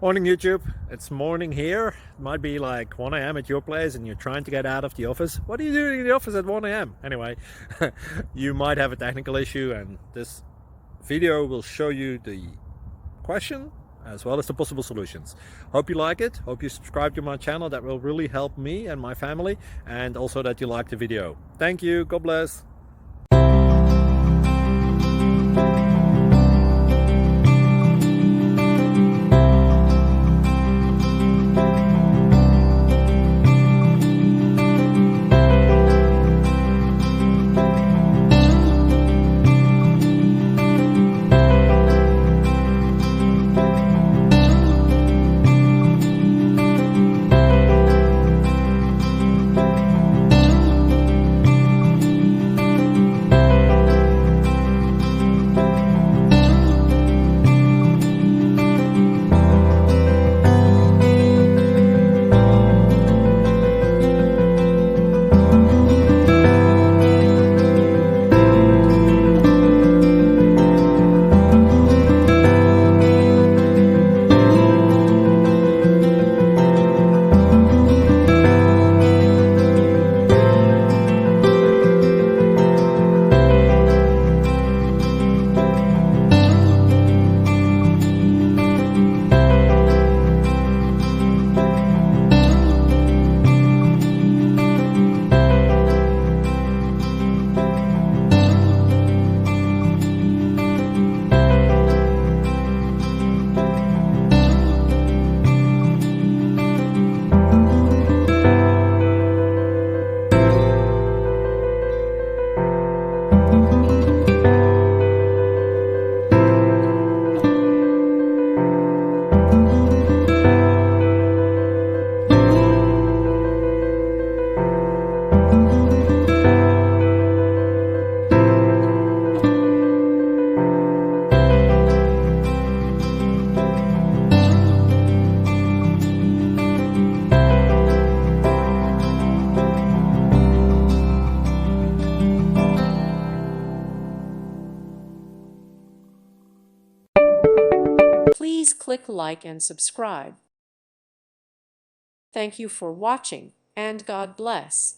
Morning YouTube, it's morning here. It might be like 1 a.m. at your place and you're trying to get out of the office. What are you doing in the office at 1 a.m.? Anyway, you might have a technical issue and this video will show you the question as well as the possible solutions. Hope you like it, hope you subscribe to my channel. That will really help me and my family, and also that you like the video. Thank you, God bless. Please click like and subscribe. Thank you for watching, and God bless.